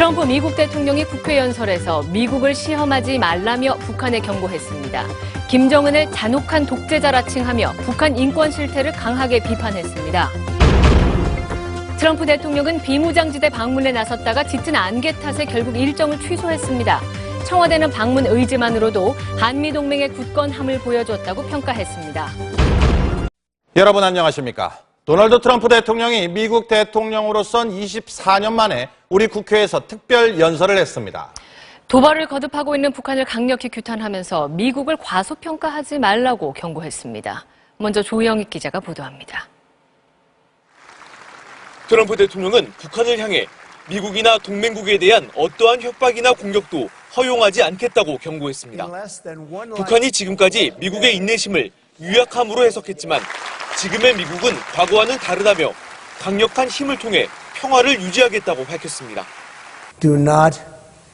트럼프 미국 대통령이 국회 연설에서 미국을 시험하지 말라며 북한에 경고했습니다. 김정은을 잔혹한 독재자라 칭하며 북한 인권 실태를 강하게 비판했습니다. 트럼프 대통령은 비무장지대 방문에 나섰다가 짙은 안개 탓에 결국 일정을 취소했습니다. 청와대는 방문 의지만으로도 한미동맹의 굳건함을 보여줬다고 평가했습니다. 여러분 안녕하십니까? 도널드 트럼프 대통령이 미국 대통령으로선 24년 만에 우리 국회에서 특별 연설을 했습니다. 도발을 거듭하고 있는 북한을 강력히 규탄하면서 미국을 과소평가하지 말라고 경고했습니다. 먼저 조영익 기자가 보도합니다. 트럼프 대통령은 북한을 향해 미국이나 동맹국에 대한 어떠한 협박이나 공격도 허용하지 않겠다고 경고했습니다. 북한이 지금까지 미국의 인내심을 유약함으로 해석했지만 지금의 미국은 과거와는 다르다며 강력한 힘을 통해 평화를 유지하겠다고 밝혔습니다. Do not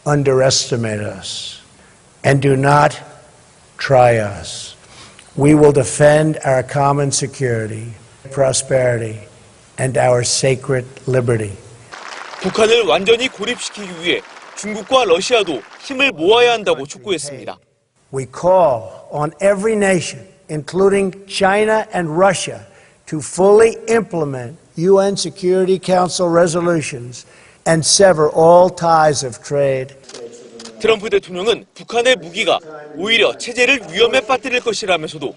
underestimate us and do not try us. We will defend our common security, prosperity, and our sacred liberty. 북한을 완전히 고립시키기 위해 중국과 러시아도 힘을 모아야 한다고 촉구했습니다. We call on every nation, including China and Russia, to fully implement UN Security Council resolutions and sever all ties of trade. 트럼프 대통령은 북한의 무기가 오히려 체제를 위험에 빠뜨릴 것이라면서도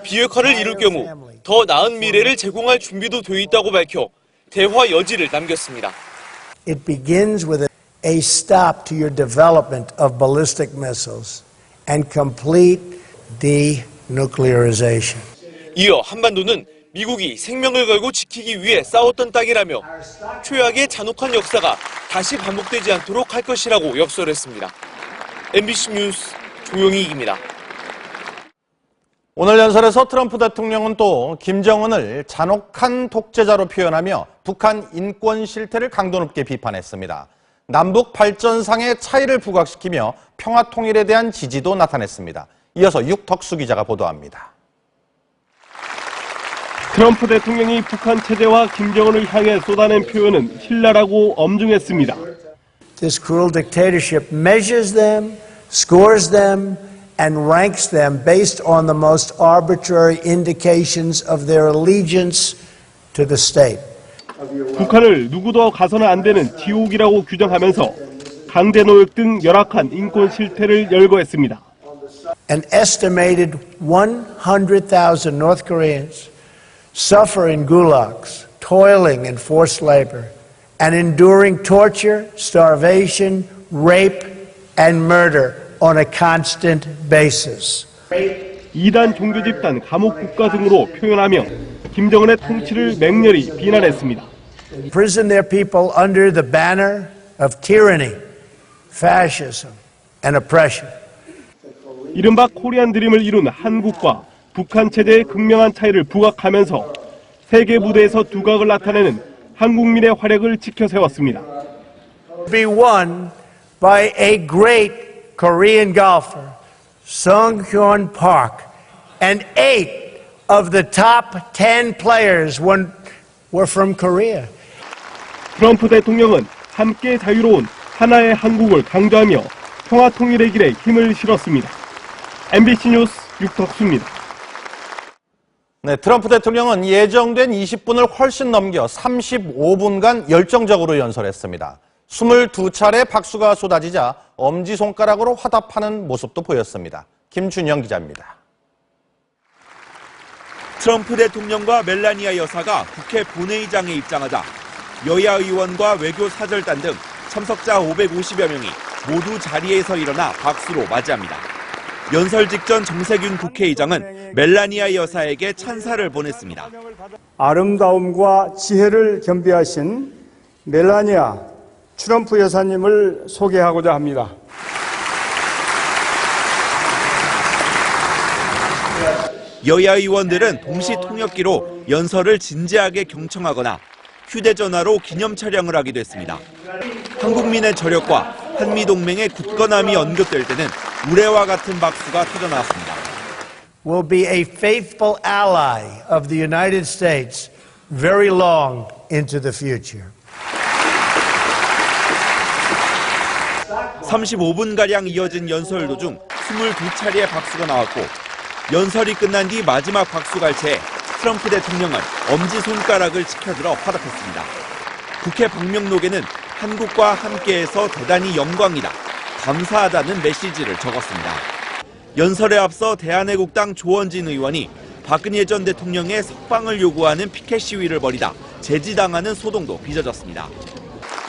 비핵화를 이룰 경우 더 나은 미래를 제공할 준비도 돼 있다고 밝혀 대화 여지를 남겼습니다. It begins with a stop to your development of ballistic missiles and complete denuclearization. 이어 한반도는 미국이 생명을 걸고 지키기 위해 싸웠던 땅이라며 최악의 잔혹한 역사가 다시 반복되지 않도록 할 것이라고 역설했습니다. MBC 뉴스 조영익입니다. 오늘 연설에서 트럼프 대통령은 또 김정은을 잔혹한 독재자로 표현하며 북한 인권 실태를 강도 높게 비판했습니다. 남북 발전상의 차이를 부각시키며 평화 통일에 대한 지지도 나타냈습니다. 이어서 육덕수 기자가 보도합니다. 트럼프 대통령이 북한 체제와 김정은을 향해 쏟아낸 표현은 신랄하고 엄중했습니다. This cruel dictatorship measures them, scores them, and ranks them based on the most arbitrary indications of their allegiance to the state. 북한을 누구도 가서는 안 되는 지옥이라고 규정하면서 강제 노역 등 열악한 인권 실태를 열거했습니다. An estimated 100,000 North Koreans suffer in gulags, toiling in forced labor, and enduring torture, starvation, rape, and murder on a constant basis. 이단 종교 집단 감옥 국가 등으로 표현하며 김정은의 통치를 맹렬히 비난했습니다. Imprison their people under the banner of tyranny, fascism, and oppression. 이른바 코리안 드림을 이룬 한국과 북한 체제의 극명한 차이를 부각하면서 세계 무대에서 두각을 나타내는 한국민의 활약을 지켜 세웠습니다. Be won by a great Korean golfer, Sung-hyun Park, and 8 of the top 10 players were from Korea. 트럼프 대통령은 함께 자유로운 하나의 한국을 강조하며 평화 통일의 길에 힘을 실었습니다. MBC 뉴스 육덕수입니다. 네, 트럼프 대통령은 예정된 20분을 훨씬 넘겨 35분간 열정적으로 연설했습니다. 22차례 박수가 쏟아지자 엄지손가락으로 화답하는 모습도 보였습니다. 김준영 기자입니다. 트럼프 대통령과 멜라니아 여사가 국회 본회의장에 입장하자 여야 의원과 외교 사절단 등 참석자 550여 명이 모두 자리에서 일어나 박수로 맞이합니다. 연설 직전 정세균 국회의장은 멜라니아 여사에게 찬사를 보냈습니다. 아름다움과 지혜를 겸비하신 멜라니아 트럼프 여사님을 소개하고자 합니다. 여야 의원들은 동시 통역기로 연설을 진지하게 경청하거나 휴대전화로 기념 촬영을 하기도 했습니다. 한국민의 저력과 한미동맹의 굳건함이 언급될 때는 우레와 같은 박수가 터져나왔습니다. Will be a faithful ally of the United States very long into the future. 35분가량 이어진 연설 도중 22차례의 박수가 나왔고 연설이 끝난 뒤 마지막 박수 갈채에 트럼프 대통령은 엄지손가락을 치켜들어 화답했습니다. 국회 방명록에는 한국과 함께해서 대단히 영광이다, 감사하다는 메시지를 적었습니다. 연설에 앞서 대한애국당 조원진 의원이 박근혜 전 대통령의 석방을 요구하는 피켓 시위를 벌이다 제지당하는 소동도 빚어졌습니다.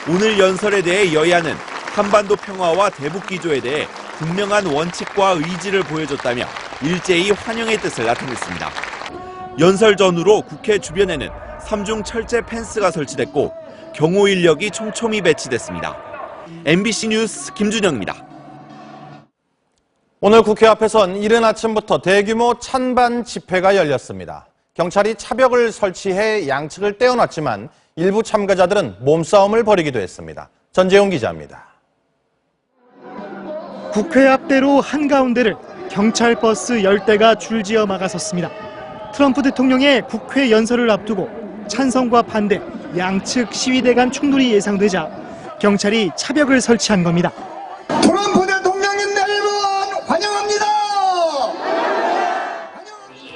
오늘 연설에 대해 여야는 한반도 평화와 대북 기조에 대해 분명한 원칙과 의지를 보여줬다며 일제히 환영의 뜻을 나타냈습니다. 연설 전후로 국회 주변에는 3중 철제 펜스가 설치됐고 경호 인력이 촘촘히 배치됐습니다. MBC 뉴스 김준영입니다. 오늘 국회 앞에선 이른 아침부터 대규모 찬반 집회가 열렸습니다. 경찰이 차벽을 설치해 양측을 떼어놨지만 일부 참가자들은 몸싸움을 벌이기도 했습니다. 전재용 기자입니다. 국회 앞대로 한가운데를 경찰 버스 10대가 줄지어 막아섰습니다. 트럼프 대통령의 국회 연설을 앞두고 찬성과 반대, 양측 시위대 간 충돌이 예상되자 경찰이 차벽을 설치한 겁니다. 트럼프 대통령님 내일은 환영합니다.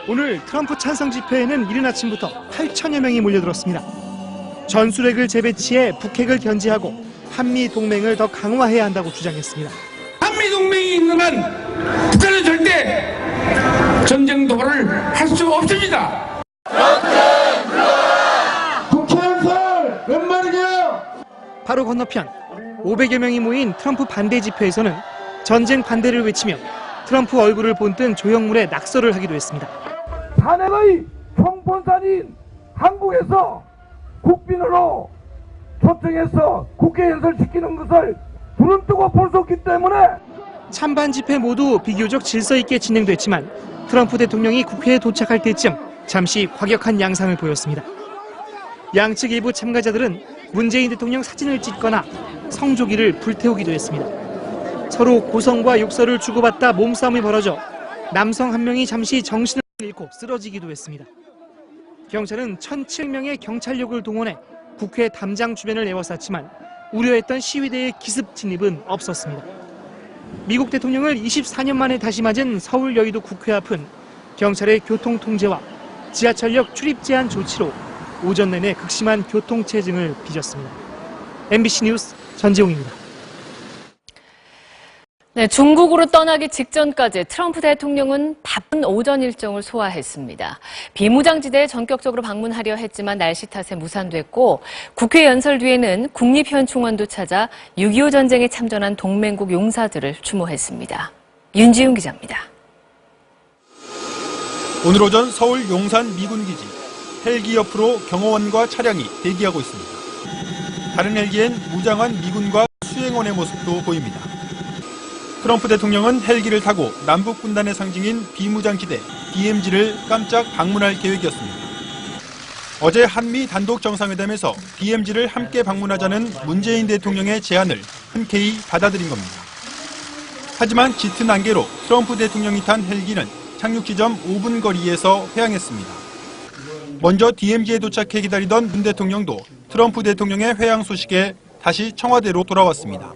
오늘 트럼프 찬성 집회에는 이른 아침부터 8천여 명이 몰려들었습니다. 전술핵을 재배치해 북핵을 견제하고 한미 동맹을 더 강화해야 한다고 주장했습니다. 한미 동맹이 있는 한 북한은 절대 전쟁 도발을 할 수 없습니다. 국회의원 몇 마리냐? 바로 건너편 500여 명이 모인 트럼프 반대 집회에서는 전쟁 반대를 외치며 트럼프 얼굴을 본뜬 조형물에 낙서를 하기도 했습니다. 탄핵의 총본산인 한국에서 국빈으로 초청해서 국회 연설시키는 것을 눈을 뜨고 볼 수 없기 때문에 찬반 집회 모두 비교적 질서 있게 진행됐지만 트럼프 대통령이 국회에 도착할 때쯤 잠시 과격한 양상을 보였습니다. 양측 일부 참가자들은 문재인 대통령 사진을 찍거나 성조기를 불태우기도 했습니다. 서로 고성과 욕설을 주고받다 몸싸움이 벌어져 남성 한 명이 잠시 정신을 잃고 쓰러지기도 했습니다. 경찰은 1,007명의 경찰력을 동원해 국회 담장 주변을 에워쌌지만 우려했던 시위대의 기습 진입은 없었습니다. 미국 대통령을 24년 만에 다시 맞은 서울 여의도 국회 앞은 경찰의 교통 통제와 지하철역 출입 제한 조치로 오전 내내 극심한 교통 체증을 빚었습니다. MBC 뉴스 전재용입니다. 네, 중국으로 떠나기 직전까지 트럼프 대통령은 바쁜 오전 일정을 소화했습니다. 비무장지대에 전격적으로 방문하려 했지만 날씨 탓에 무산됐고 국회 연설 뒤에는 국립현충원도 찾아 6.25 전쟁에 참전한 동맹국 용사들을 추모했습니다. 윤지훈 기자입니다. 오늘 오전 서울 용산 미군기지 헬기 옆으로 경호원과 차량이 대기하고 있습니다. 다른 헬기엔 무장한 미군과 수행원의 모습도 보입니다. 트럼프 대통령은 헬기를 타고 남북 분단의 상징인 비무장지대 DMZ를 깜짝 방문할 계획이었습니다. 어제 한미 단독 정상회담에서 DMZ를 함께 방문하자는 문재인 대통령의 제안을 흔쾌히 받아들인 겁니다. 하지만 짙은 안개로 트럼프 대통령이 탄 헬기는 착륙 지점 5분 거리에서 회항했습니다. 먼저 DMZ에 도착해 기다리던 문 대통령도 트럼프 대통령의 회항 소식에 다시 청와대로 돌아왔습니다.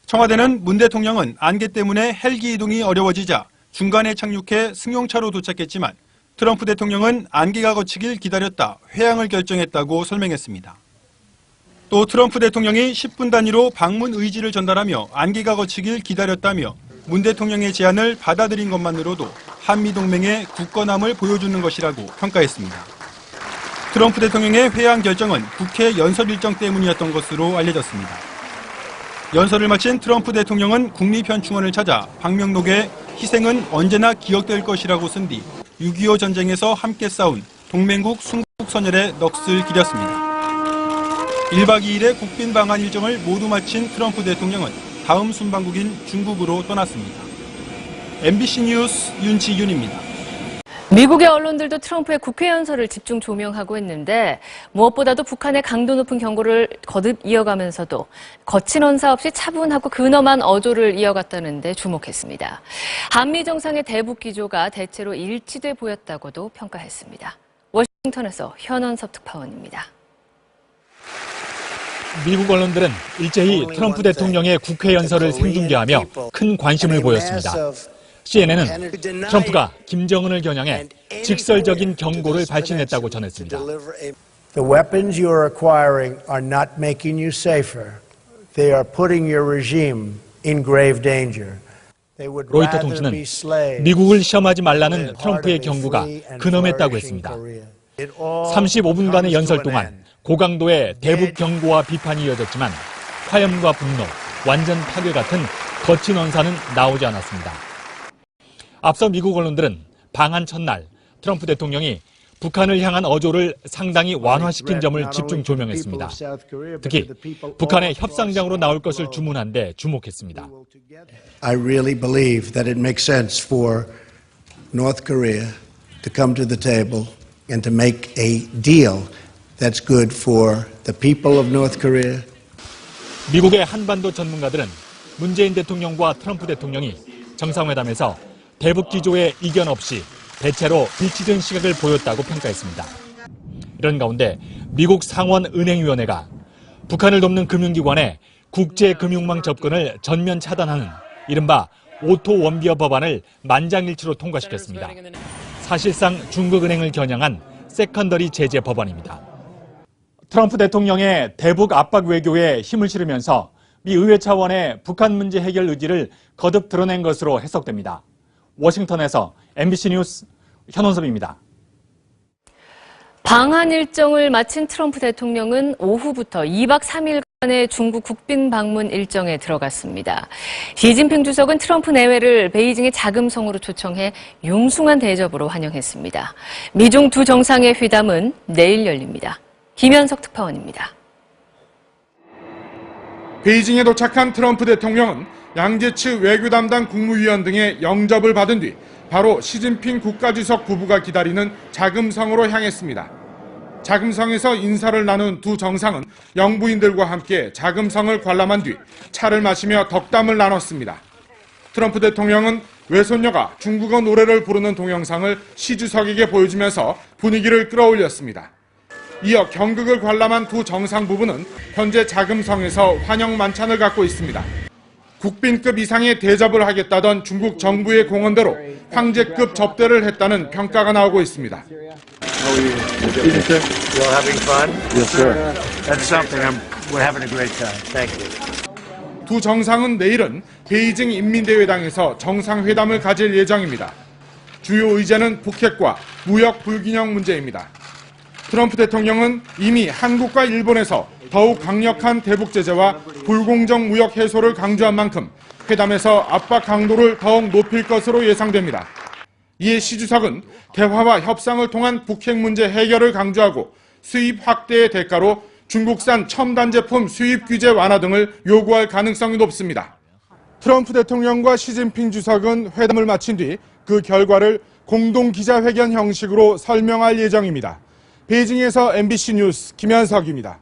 청와대는 문 대통령은 안개 때문에 헬기 이동이 어려워지자 중간에 착륙해 승용차로 도착했지만 트럼프 대통령은 안개가 걷히길 기다렸다 회항을 결정했다고 설명했습니다. 또 트럼프 대통령이 10분 단위로 방문 의지를 전달하며 안개가 걷히길 기다렸다며 문 대통령의 제안을 받아들인 것만으로도 한미동맹의 굳건함을 보여주는 것이라고 평가했습니다. 트럼프 대통령의 회항 결정은 국회 연설 일정 때문이었던 것으로 알려졌습니다. 연설을 마친 트럼프 대통령은 국립현충원을 찾아 방명록에 희생은 언제나 기억될 것이라고 쓴 뒤 6.25 전쟁에서 함께 싸운 동맹국 순국선열의 넋을 기렸습니다. 1박 2일의 국빈 방한 일정을 모두 마친 트럼프 대통령은 다음 순방국인 중국으로 떠났습니다. MBC 뉴스 윤지윤입니다. 미국의 언론들도 트럼프의 국회 연설을 집중 조명하고 있는데 무엇보다도 북한의 강도 높은 경고를 거듭 이어가면서도 거친 언사 없이 차분하고 근엄한 어조를 이어갔다는 데 주목했습니다. 한미 정상의 대북 기조가 대체로 일치돼 보였다고도 평가했습니다. 워싱턴에서 현원섭 특파원입니다. 미국 언론들은 일제히 트럼프 대통령의 국회 연설을 생중계하며 큰 관심을 보였습니다. CNN은 트럼프가 김정은을 겨냥해 직설적인 경고를 발신했다고 전했습니다. The weapons you are acquiring are not making you safer. They are putting your regime in grave danger. 로이터 통신은 미국을 시험하지 말라는 트럼프의 경고가 근엄했다고 했습니다. 35분간의 연설 동안 고강도의 대북 경고와 비판이 이어졌지만 화염과 분노, 완전 파괴 같은 거친 언사는 나오지 않았습니다. 앞서 미국 언론들은 방한 첫날 트럼프 대통령이 북한을 향한 어조를 상당히 완화시킨 점을 집중 조명했습니다. 특히 북한의 협상장으로 나올 것을 주문한 데 주목했습니다. I really believe that it makes sense for North Korea to come to the table and to make a deal that's good for the people of North Korea. 미국의 한반도 전문가들은 문재인 대통령과 트럼프 대통령이 정상회담에서 대북 기조에 이견 없이 대체로 일치된 시각을 보였다고 평가했습니다. 이런 가운데 미국 상원은행위원회가 북한을 돕는 금융기관의 국제금융망 접근을 전면 차단하는 이른바 오토 원비어 법안을 만장일치로 통과시켰습니다. 사실상 중국은행을 겨냥한 세컨더리 제재 법안입니다. 트럼프 대통령의 대북 압박 외교에 힘을 실으면서 미 의회 차원의 북한 문제 해결 의지를 거듭 드러낸 것으로 해석됩니다. 워싱턴에서 MBC 뉴스 현원섭입니다. 방한 일정을 마친 트럼프 대통령은 오후부터 2박 3일간의 중국 국빈 방문 일정에 들어갔습니다. 시진핑 주석은 트럼프 내외를 베이징의 자금성으로 초청해 융숭한 대접으로 환영했습니다. 미중 두 정상의 회담은 내일 열립니다. 김현석 특파원입니다. 베이징에 도착한 트럼프 대통령은 양재츠 외교 담당 국무위원 등의 영접을 받은 뒤 바로 시진핑 국가주석 부부가 기다리는 자금성으로 향했습니다. 자금성에서 인사를 나눈 두 정상은 영부인들과 함께 자금성을 관람한 뒤 차를 마시며 덕담을 나눴습니다. 트럼프 대통령은 외손녀가 중국어 노래를 부르는 동영상을 시 주석에게 보여주면서 분위기를 끌어올렸습니다. 이어 경극을 관람한 두 정상 부부는 현재 자금성에서 환영 만찬을 갖고 있습니다. 국빈급 이상의 대접을 하겠다던 중국 정부의 공언대로 황제급 접대를 했다는 평가가 나오고 있습니다. 두 정상은 내일은 베이징 인민대회당에서 정상회담을 가질 예정입니다. 주요 의제는 북핵과 무역 불균형 문제입니다. 트럼프 대통령은 이미 한국과 일본에서 더욱 강력한 대북 제재와 불공정 무역 해소를 강조한 만큼 회담에서 압박 강도를 더욱 높일 것으로 예상됩니다. 이에 시 주석은 대화와 협상을 통한 북핵 문제 해결을 강조하고 수입 확대의 대가로 중국산 첨단 제품 수입 규제 완화 등을 요구할 가능성이 높습니다. 트럼프 대통령과 시진핑 주석은 회담을 마친 뒤 그 결과를 공동 기자회견 형식으로 설명할 예정입니다. 베이징에서 MBC 뉴스 김현석입니다.